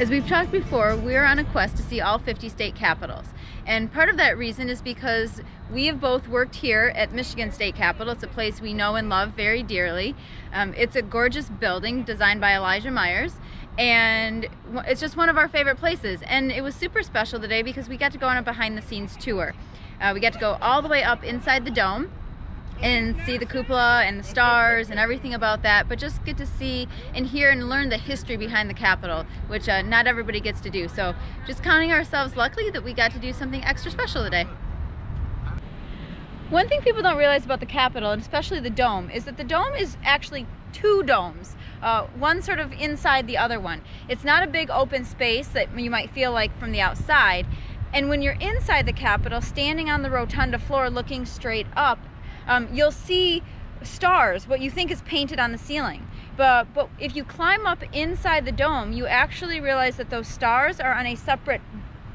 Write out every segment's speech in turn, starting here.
As we've talked before, we're on a quest to see all 50 state capitals. And part of that reason is because we have both worked here at Michigan State Capitol. It's a place we know and love very dearly. It's a gorgeous building designed by Elijah Myers, and it's just one of our favorite places. And it was super special today because we got to go on a behind-the-scenes tour. We got to go all the way up inside the dome and see the cupola and the stars and everything about that, but just get to see and hear and learn the history behind the Capitol, which not everybody gets to do. So just counting ourselves lucky that we got to do something extra special today. One thing people don't realize about the Capitol, and especially the dome, is that the dome is actually two domes, one sort of inside the other one. It's not a big open space that you might feel like from the outside. And when you're inside the Capitol, standing on the rotunda floor looking straight up, you'll see stars, what you think is painted on the ceiling. But if you climb up inside the dome, you actually realize that those stars are on a separate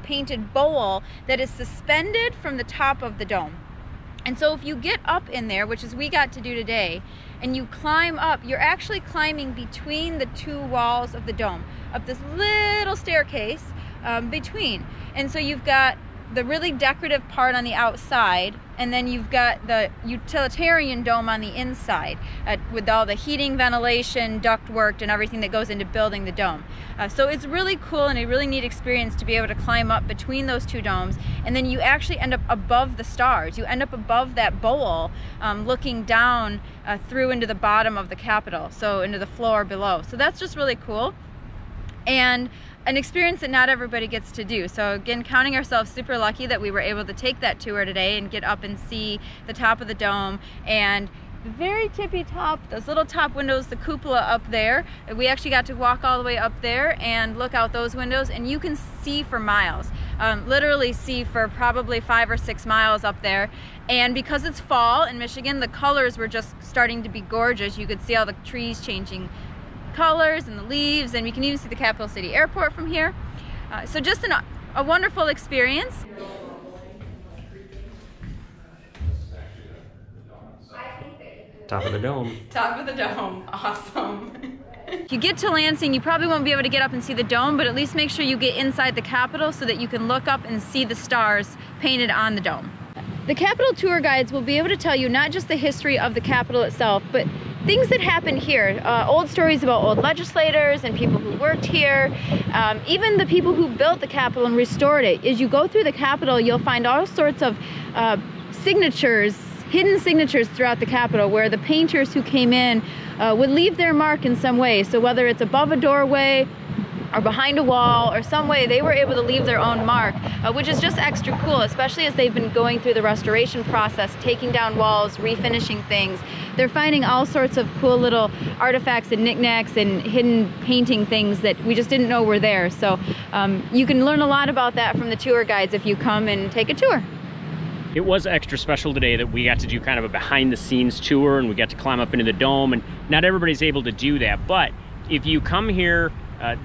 painted bowl that is suspended from the top of the dome. And so if you get up in there, which is we got to do today, and you climb up, you're actually climbing between the two walls of the dome, up this little staircase between. And so you've got the really decorative part on the outside, and then you've got the utilitarian dome on the inside with all the heating, ventilation, ductwork, and everything that goes into building the dome. So it's really cool and a really neat experience to be able to climb up between those two domes, and then you actually end up above the stars. You end up above that bowl, looking down through into the bottom of the Capitol, so into the floor below. So that's just really cool, and an experience that not everybody gets to do. So again, counting ourselves super lucky that we were able to take that tour today and get up and see the top of the dome and the very tippy top, those little top windows, the cupola up there. We actually got to walk all the way up there and look out those windows, and you can see for miles. Literally see for probably 5 or 6 miles up there. And because it's fall in Michigan, the colors were just starting to be gorgeous. You could see all the trees changing colors and the leaves, and we can even see the Capital City Airport from here. So just a wonderful experience. Top of the dome. Top of the dome, awesome. If you get to Lansing, you probably won't be able to get up and see the dome, but at least make sure you get inside the Capitol so that you can look up and see the stars painted on the dome. The Capitol tour guides will be able to tell you not just the history of the Capitol itself, but things that happened here, old stories about old legislators and people who worked here, even the people who built the Capitol and restored it. As you go through the Capitol, you'll find all sorts of signatures, hidden signatures throughout the Capitol, where the painters who came in would leave their mark in some way. So whether it's above a doorway or behind a wall or some way, they were able to leave their own mark, which is just extra cool, especially as they've been going through the restoration process, taking down walls, refinishing things. They're finding all sorts of cool little artifacts and knickknacks and hidden painting things that we just didn't know were there. So you can learn a lot about that from the tour guides if you come and take a tour. It was extra special today that we got to do kind of a behind the scenes tour, and we got to climb up into the dome, and not everybody's able to do that. But if you come here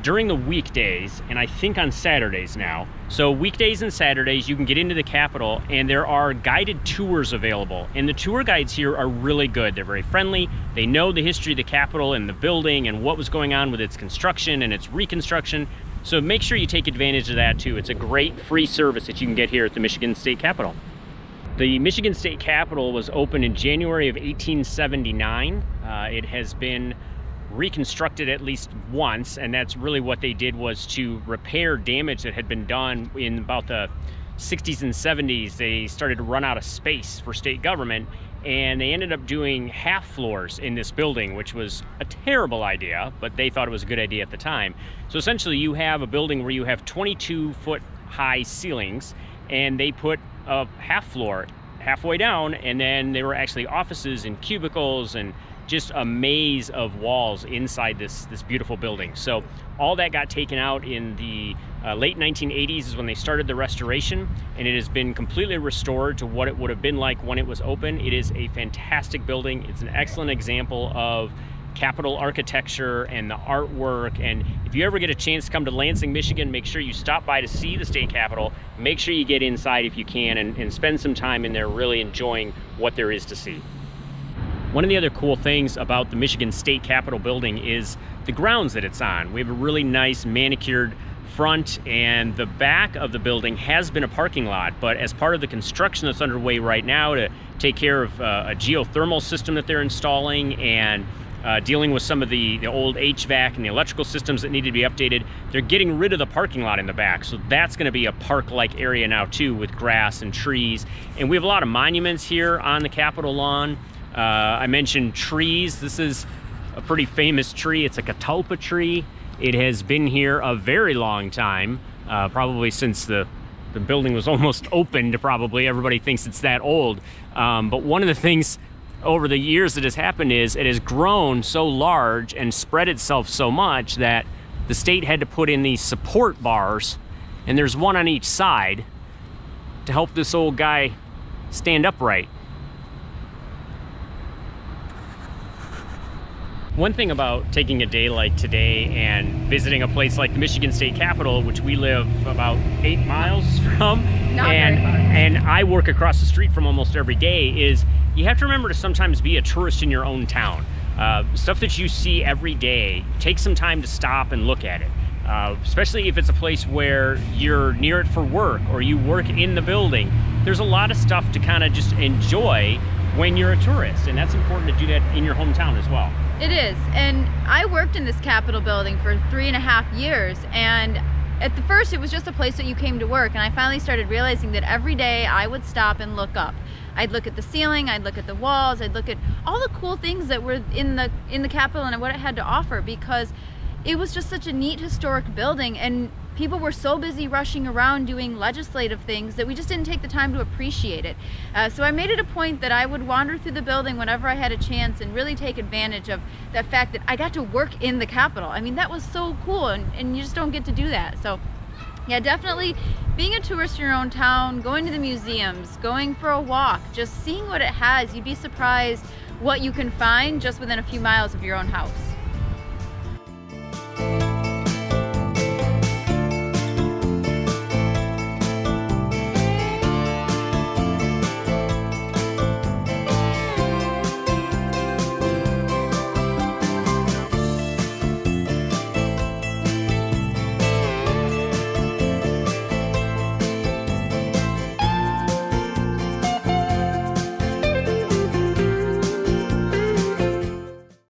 during the weekdays, and I think on Saturdays now, so weekdays and Saturdays, you can get into the Capitol, and there are guided tours available. And the tour guides here are really good. They're very friendly. They know the history of the Capitol and the building and what was going on with its construction and its reconstruction. So make sure you take advantage of that too. It's a great free service that you can get here at the Michigan State Capitol. The Michigan State Capitol was opened in January of 1879. It has been reconstructed at least once, and that's really what they did, was to repair damage that had been done in about the 60s and 70s. They started to run out of space for state government, and they ended up doing half floors in this building, which was a terrible idea, but they thought it was a good idea at the time. So essentially you have a building where you have 22-foot high ceilings, and they put a half floor halfway down, and then there were actually offices and cubicles and just a maze of walls inside this beautiful building. So all that got taken out in the late 1980s is when they started the restoration, and it has been completely restored to what it would have been like when it was open. It is a fantastic building. It's an excellent example of Capitol architecture and the artwork. And if you ever get a chance to come to Lansing, Michigan, make sure you stop by to see the state capitol. Make sure you get inside if you can, and spend some time in there really enjoying what there is to see. One of the other cool things about the Michigan State Capitol building is the grounds that it's on. We have a really nice manicured front and the back of the building has been a parking lot, but as part of the construction that's underway right now to take care of a geothermal system that they're installing and dealing with some of the old HVAC and the electrical systems that need to be updated, they're getting rid of the parking lot in the back. So that's going to be a park-like area now too, with grass and trees. And we have a lot of monuments here on the Capitol lawn. I mentioned trees. This is a pretty famous tree. It's a catalpa tree. It has been here a very long time, probably since the building was almost opened. Probably everybody thinks it's that old. But one of the things over the years that has happened is it has grown so large and spread itself so much that the state had to put in these support bars, and there's one on each side to help this old guy stand upright. One thing about taking a day like today and visiting a place like the Michigan State Capitol, which we live about 8 miles from, and I work across the street from almost every day, is you have to remember to sometimes be a tourist in your own town. Stuff that you see every day, take some time to stop and look at it. Especially if it's a place where you're near it for work or you work in the building. There's a lot of stuff to kind of just enjoy when you're a tourist, and that's important to do that in your hometown as well. It is, and I worked in this Capitol building for 3.5 years, and at the first it was just a place that you came to work, and I finally started realizing that every day I would stop and look up. I'd look at the ceiling, I'd look at the walls, I'd look at all the cool things that were in the Capitol and what it had to offer, because it was just such a neat historic building, and people were so busy rushing around doing legislative things that we just didn't take the time to appreciate it. So I made it a point that I would wander through the building whenever I had a chance and really take advantage of the fact that I got to work in the Capitol. I mean, that was so cool, and you just don't get to do that. So yeah, definitely being a tourist in your own town, going to the museums, going for a walk, just seeing what it has, you'd be surprised what you can find just within a few miles of your own house.